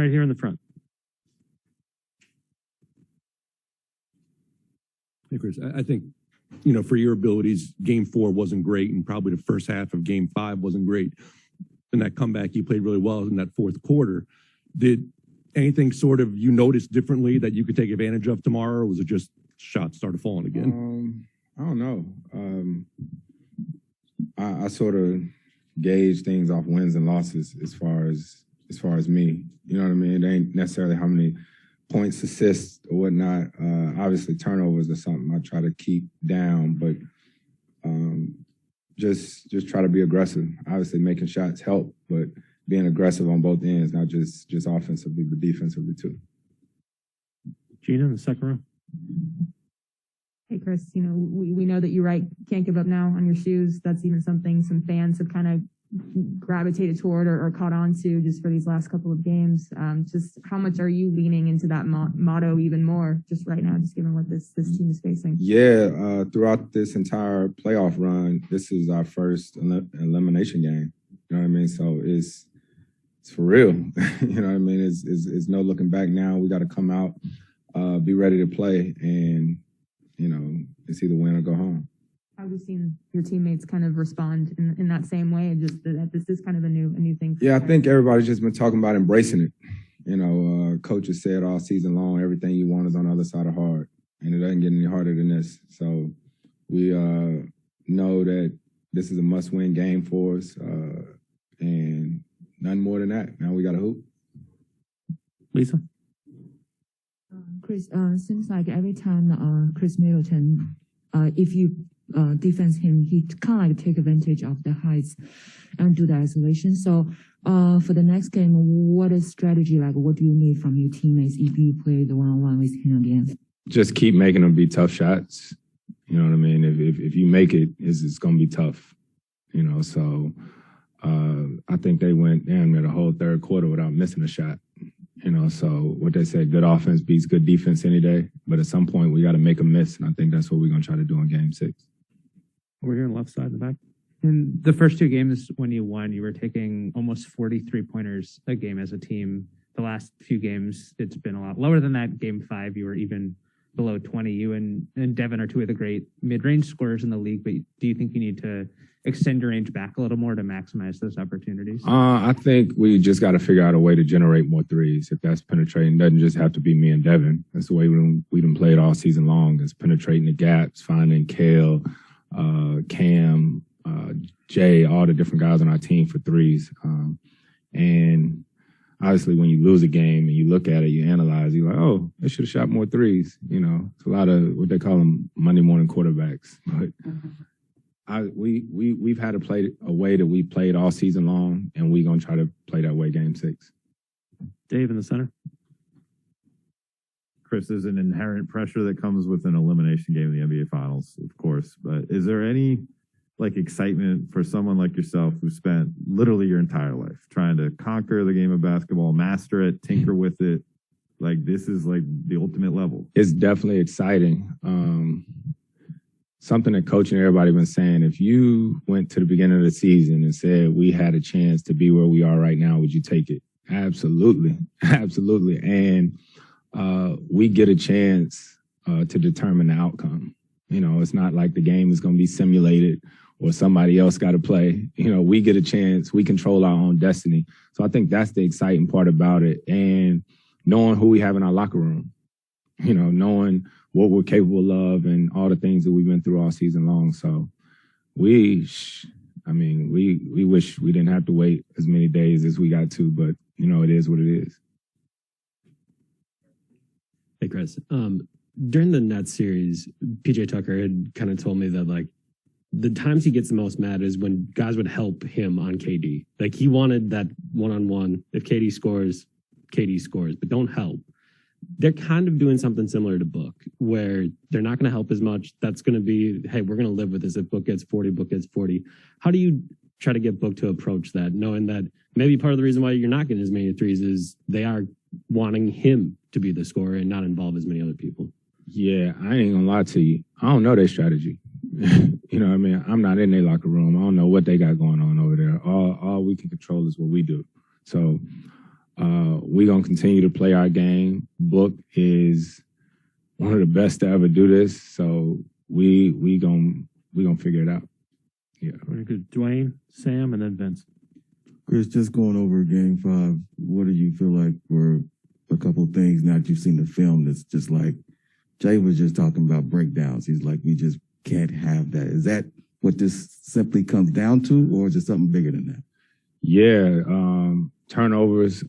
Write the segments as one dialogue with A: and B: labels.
A: right here in the front.
B: Hey, Chris, I think, for your abilities, game 4 wasn't great, and probably the first half of game 5 wasn't great. And that comeback, you played really well in that fourth quarter. Did anything sort of you noticed differently that you could take advantage of tomorrow, or was it just shots started falling again?
C: I don't know. I sort of gauge things off wins and losses as far as me. You know what I mean? It ain't necessarily how many points, assists, or whatnot. Obviously, turnovers are something I try to keep down, but just try to be aggressive. Obviously, making shots help, but being aggressive on both ends, not just offensively, but defensively too.
A: Gina in the second row.
D: Hey, Chris, we know that you can't give up now on your shoes. That's even something some fans have kind of gravitated toward or caught on to just for these last couple of games. Just how much are you leaning into that motto even more just right now, just given what this team is facing?
C: Yeah, throughout this entire playoff run, this is our first elimination game. You know what I mean? So it's for real. You know what I mean? It's no looking back now. We got to come out, be ready to play, and it's either win or go home.
D: How have you seen your teammates kind of respond in that same way? Just that this is kind of a new thing.
C: Yeah, I think everybody's just been talking about embracing it. Coach has said all season long, everything you want is on the other side of hard, and it doesn't get any harder than this. So we know that this is a must-win game for us, and nothing more than that. Now we got to hoop.
A: Lisa?
E: Chris, seems like every time Chris Middleton, if you defense him, he kind of like take advantage of the heights and do the isolation. So for the next game, what is strategy like? What do you need from your teammates if you play the one-on-one with him again?
C: Just keep making them be tough shots. You know what I mean? If you make it, it's going to be tough. So I think they went damn near the whole third quarter without missing a shot. So what they said, good offense beats good defense any day. But at some point, we got to make a miss, and I think that's what we're going to try to do in Game 6.
A: Over here on the left side in the back.
F: In the first 2 games when you won, you were taking almost 43 pointers a game as a team. The last few games, it's been a lot lower than that. Game 5, you were even below 20. You and Devin are 2 of the great mid-range scorers in the league, but do you think you need to extend your range back a little more to maximize those opportunities?
C: I think we just got to figure out a way to generate more threes. If that's penetrating, it doesn't just have to be me and Devin. That's the way we done played all season long, is penetrating the gaps, finding Kale, Cam, Jay, all the different guys on our team for threes. And obviously when you lose a game and you look at it, you analyze, you're like, oh, they should have shot more threes. It's a lot of what they call them Monday morning quarterbacks. But we've had to play a way that we played all season long, and we're going to try to play that way Game 6.
A: Dave in the center.
G: Chris, there's an inherent pressure that comes with an elimination game in the NBA Finals, of course. But is there any excitement for someone like yourself who spent literally your entire life trying to conquer the game of basketball, master it, tinker with it? This is the ultimate level.
C: It's definitely exciting. Something that coach and everybody been saying, if you went to the beginning of the season and said we had a chance to be where we are right now, would you take it? Absolutely. Absolutely. And we get a chance to determine the outcome. It's not like the game is going to be simulated or somebody else got to play. We get a chance. We control our own destiny. So I think that's the exciting part about it. And knowing who we have in our locker room, knowing what we're capable of and all the things that we've been through all season long. So we wish we didn't have to wait as many days as we got to, but it is what it is.
H: Hey, Chris. During the Nets series, PJ Tucker had kind of told me that the times he gets the most mad is when guys would help him on KD. He wanted that one-on-one. If KD scores, but don't help. They're kind of doing something similar to Book, where they're not going to help as much. That's going to be, hey, we're going to live with this. If Book gets 40, Book gets 40. How do you try to get Book to approach that, knowing that maybe part of the reason why you're not getting as many threes is they are wanting him to be the scorer and not involve as many other people?
C: Yeah, I ain't going to lie to you. I don't know their strategy. You know what I mean? I'm not in their locker room. I don't know what they got going on over there. All we can control is what we do. So We're going to continue to play our game. Book is one of the best to ever do this. So we gonna figure it out. Yeah.
A: Very good. Dwayne, Sam, and then Vince.
I: Chris, just going over game 5, what do you feel like were a couple of things now that you've seen the film that's just like, Jay was just talking about breakdowns. He's like, we just can't have that. Is that what this simply comes down to, or is it something bigger than that?
C: Yeah, turnovers,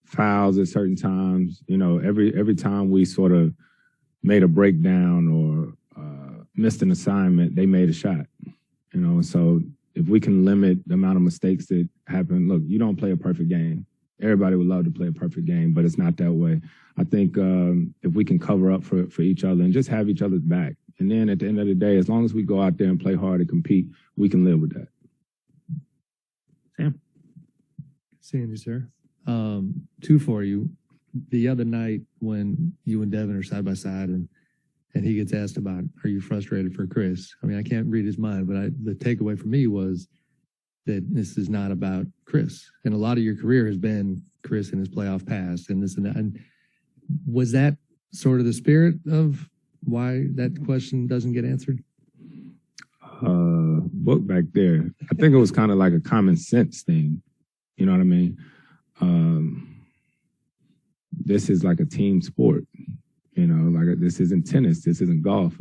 C: fouls at certain times. You know, every time we sort of made a breakdown or missed an assignment, they made a shot. You know, so if we can limit the amount of mistakes that happen, look, you don't play a perfect game. Everybody would love to play a perfect game, but it's not that way. I think if we can cover up for each other and just have each other's back, and then at the end of the day, as long as we go out there and play hard and compete, we can live with that.
A: Sam.
J: Seeing you, sir. 2 for you. The other night when you and Devin are side by side and he gets asked about, are you frustrated for Chris? I mean, I can't read his mind, but the takeaway for me was that this is not about Chris. And a lot of your career has been Chris and his playoff past and this and that. And was that sort of the spirit of why that question doesn't get answered?
C: Book back there. I think it was kind of like a common sense thing. You know what I mean? This is like a team sport. You know, like this isn't tennis. This isn't golf.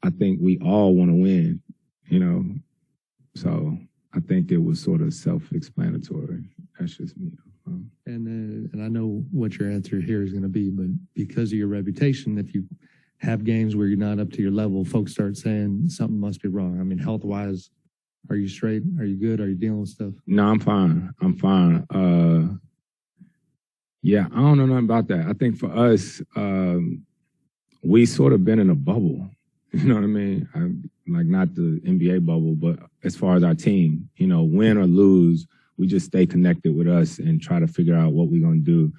C: I think we all want to win, you know. So I think it was sort of self-explanatory. That's just me.
J: And I know what your answer here is going to be, but because of your reputation, if you have games where you're not up to your level, folks start saying something must be wrong. I mean, health-wise, are you straight? Are you good? Are you dealing with stuff?
C: No, I'm fine. I'm fine. Yeah, I don't know nothing about that. I think for us, we sort of been in a bubble. You know what I mean? Like not the NBA bubble, but as far as our team, you know, win or lose, we just stay connected with us and try to figure out what we're going to do.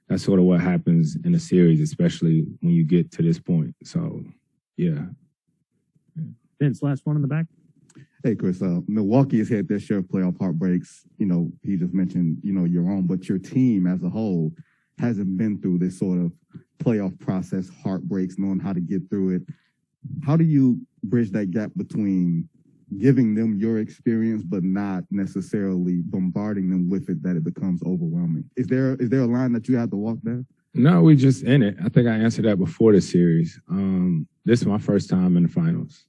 C: That's sort of what happens in a series, especially when you get to this point. So, yeah.
A: Vince, last one in the back.
I: Hey, Chris, Milwaukee has had their share of playoff heartbreaks. You know, he just mentioned, you know, your own, but your team as a whole hasn't been through this sort of playoff process, heartbreaks, knowing how to get through it. How do you bridge that gap between giving them your experience, but not necessarily bombarding them with it, that it becomes overwhelming? Is there a line that you have to walk there?
C: No, we just in it. I think I answered that before the series. This is my first time in the finals.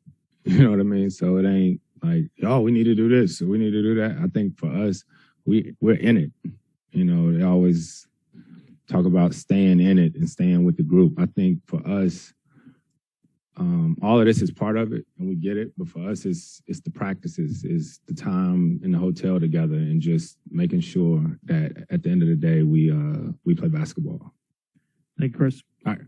C: You know what I mean? So it ain't like, oh, we need to do this, or we need to do that. I think for us, we're in it. You know, they always talk about staying in it and staying with the group. I think for us, all of this is part of it, and we get it. But for us, it's the practices, is the time in the hotel together, and just making sure that at the end of the day, we play basketball.
A: Thank you, Chris.
C: All right.